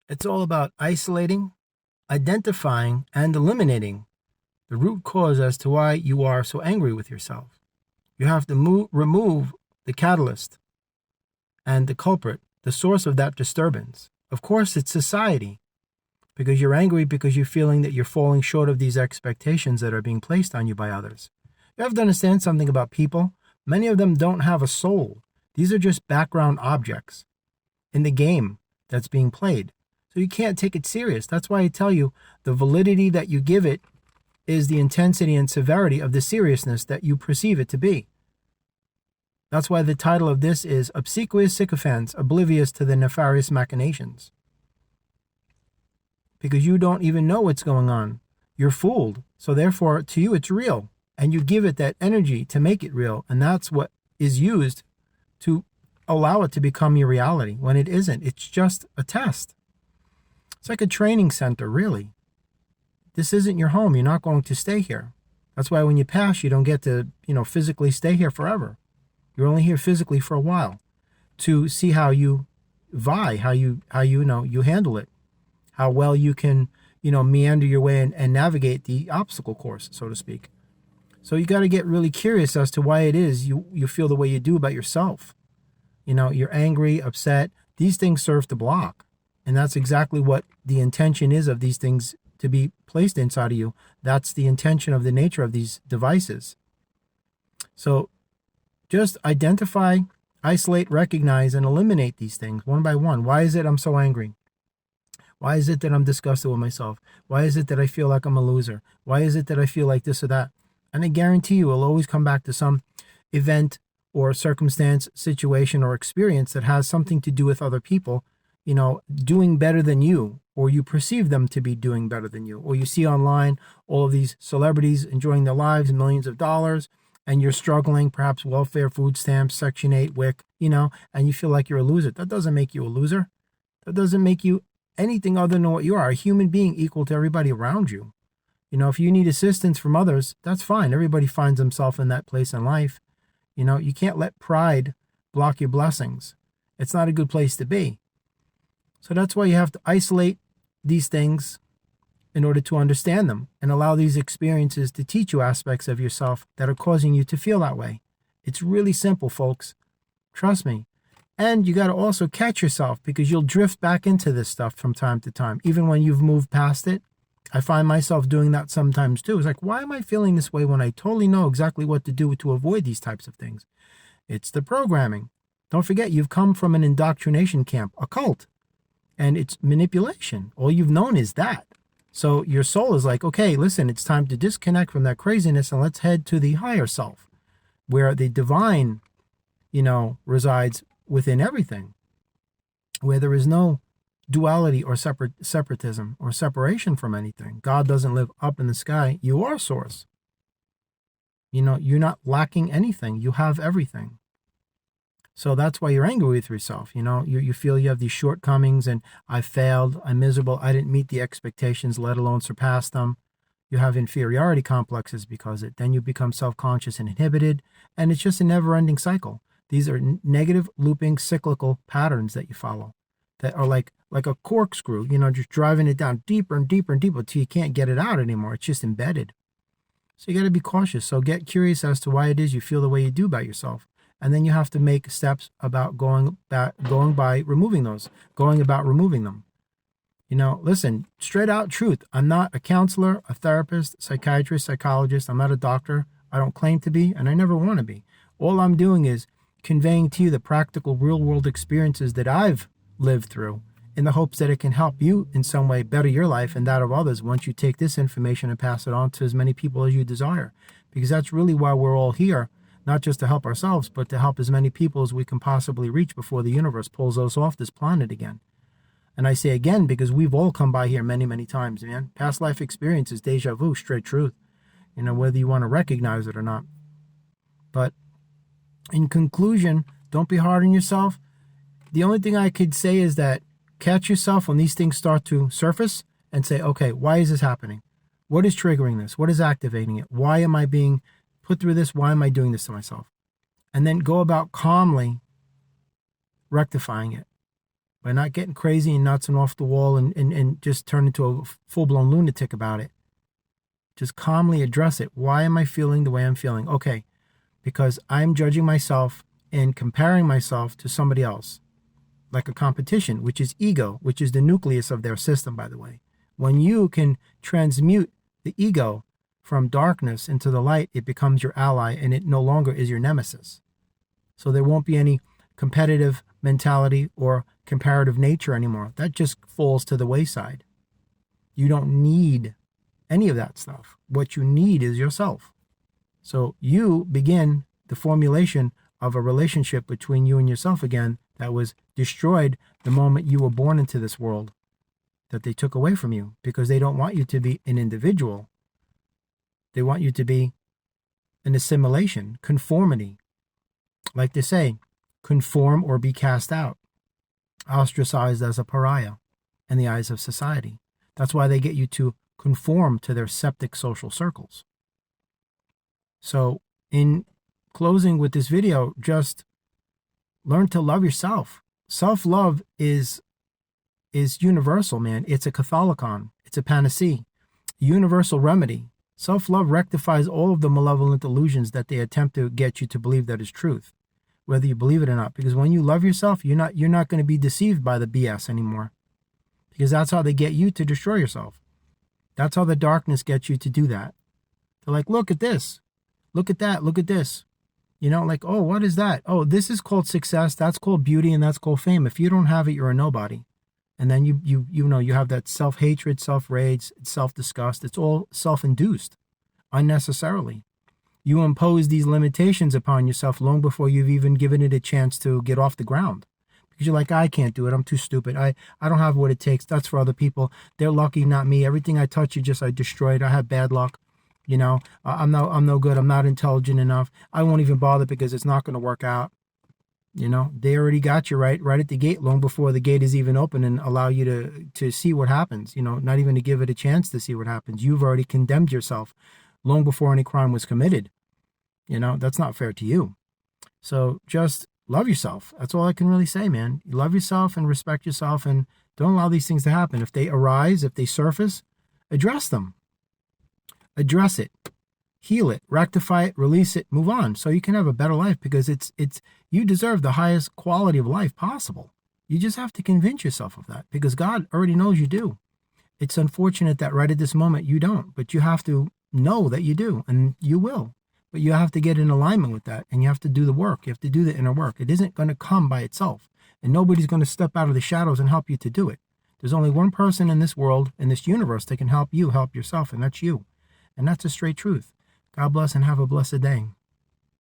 It's all about isolating, identifying, and eliminating the root cause as to why you are so angry with yourself. You have to remove the catalyst and the culprit, the source of that disturbance. Of course, it's society, because you're angry because you're feeling that you're falling short of these expectations that are being placed on you by others. You have to understand something about people. Many of them don't have a soul. These are just background objects in the game that's being played. So you can't take it serious. That's why I tell you the validity that you give it is the intensity and severity of the seriousness that you perceive it to be. That's why the title of this is Obsequious Sycophants, Oblivious to the Nefarious Machinations. Because you don't even know what's going on. You're fooled. So therefore, to you, it's real. And you give it that energy to make it real. And that's what is used to allow it to become your reality when it isn't. It's just a test. It's like a training center, really. This isn't your home. You're not going to stay here. That's why when you pass, you don't get to, physically stay here forever. You're only here physically for a while to see how you vie, how you handle it, how well you can, meander your way and navigate the obstacle course, so to speak. So you got to get really curious as to why it is you feel the way you do about yourself. You're angry, upset. These things serve to block. And that's exactly what the intention is of these things to be placed inside of you. That's the intention of the nature of these devices. So just identify, isolate, recognize, and eliminate these things one by one. Why is it I'm so angry? Why is it that I'm disgusted with myself? Why is it that I feel like I'm a loser? Why is it that I feel like this or that? And I guarantee you it'll always come back to some event or circumstance, situation, or experience that has something to do with other people, doing better than you, or you perceive them to be doing better than you, or you see online all of these celebrities enjoying their lives, millions of dollars, and you're struggling, perhaps welfare, food stamps, Section 8, WIC, and you feel like you're a loser. That doesn't make you a loser. That doesn't make you anything other than what you are, a human being equal to everybody around you. If you need assistance from others, that's fine. Everybody finds themselves in that place in life. You can't let pride block your blessings. It's not a good place to be. So that's why you have to isolate these things in order to understand them and allow these experiences to teach you aspects of yourself that are causing you to feel that way. It's really simple, folks. Trust me. And you got to also catch yourself, because you'll drift back into this stuff from time to time, even when you've moved past it. I find myself doing that sometimes too. It's like, why am I feeling this way when I totally know exactly what to do to avoid these types of things? It's the programming. Don't forget, you've come from an indoctrination camp, a cult, and it's manipulation. All you've known is that. So your soul is like, okay, listen, it's time to disconnect from that craziness and let's head to the higher self, where the divine, resides within everything, where there is no duality or separatism or separation from anything. God doesn't live up in the sky. You are source. You're not lacking anything. You have everything. So that's why you're angry with yourself. You feel you have these shortcomings and I failed, I'm miserable, I didn't meet the expectations, let alone surpass them. You have inferiority complexes because then you become self-conscious and inhibited, and it's just a never-ending cycle. These are negative, looping, cyclical patterns that you follow that are like a corkscrew, just driving it down deeper and deeper and deeper until you can't get it out anymore. It's just embedded. So you got to be cautious. So get curious as to why it is you feel the way you do about yourself. And then you have to make steps about going about removing them. Listen, straight out truth. I'm not a counselor, a therapist, psychiatrist, psychologist. I'm not a doctor. I don't claim to be, and I never want to be. All I'm doing is conveying to you the practical real world experiences that I've lived through, in the hopes that it can help you in some way better your life and that of others once you take this information and pass it on to as many people as you desire. Because that's really why we're all here, not just to help ourselves, but to help as many people as we can possibly reach before the universe pulls us off this planet again. And I say again because we've all come by here many, many times, man. Past life experience is deja vu, straight truth, whether you want to recognize it or not. But in conclusion, don't be hard on yourself. The only thing I could say is that catch yourself when these things start to surface and say, okay, why is this happening? What is triggering this? What is activating it? Why am I being put through this? Why am I doing this to myself? And then go about calmly rectifying it. by not getting crazy and nuts and off the wall and just turn into a full-blown lunatic about it. Just calmly address it. Why am I feeling the way I'm feeling? Okay, because I'm judging myself and comparing myself to somebody else, like a competition, which is ego, which is the nucleus of their system, by the way. When you can transmute the ego from darkness into the light, it becomes your ally and it no longer is your nemesis. So there won't be any competitive mentality or comparative nature anymore. That just falls to the wayside. You don't need any of that stuff. What you need is yourself. So you begin the formulation of a relationship between you and yourself again that was destroyed the moment you were born into this world, that they took away from you because they don't want you to be an individual. They want you to be an assimilation, conformity. Like they say, conform or be cast out, ostracized as a pariah in the eyes of society. That's why they get you to conform to their septic social circles. So in closing with this video, just learn to love yourself. Self-love is universal, man. It's a catholicon. It's a panacea, universal remedy. Self-love rectifies all of the malevolent illusions that they attempt to get you to believe that is truth, whether you believe it or not. Because when you love yourself, you're not going to be deceived by the BS anymore. Because that's how they get you to destroy yourself. That's how the darkness gets you to do that. They're like, look at this. Look at that. Look at this. You know, like, oh, what is that? Oh, this is called success. That's called beauty, and that's called fame. If you don't have it, you're a nobody. And then you have that self-hatred, self-rage, self-disgust. It's all self-induced unnecessarily. You impose these limitations upon yourself long before you've even given it a chance to get off the ground. Because you're like, I can't do it. I'm too stupid. I don't have what it takes. That's for other people. They're lucky, not me. Everything I touch, I destroy it. I have bad luck. You know, I'm no good. I'm not intelligent enough. I won't even bother because it's not going to work out. You know, they already got you right at the gate, long before the gate is even open, and allow you to see what happens. You know, not even to give it a chance to see what happens. You've already condemned yourself long before any crime was committed. You know, that's not fair to you. So just love yourself. That's all I can really say, man. You love yourself and respect yourself, and don't allow these things to happen. If they arise, if they surface, address them. Address it. Heal it, rectify it, release it, move on, so you can have a better life, because you deserve the highest quality of life possible. You just have to convince yourself of that, because God already knows you do. It's unfortunate that right at this moment you don't, but you have to know that you do, and you will. But you have to get in alignment with that, and you have to do the work. You have to do the inner work. It isn't going to come by itself, and nobody's going to step out of the shadows and help you to do it. There's only one person in this world, in this universe, that can help you help yourself, and that's you. And that's a straight truth. God bless and have a blessed day.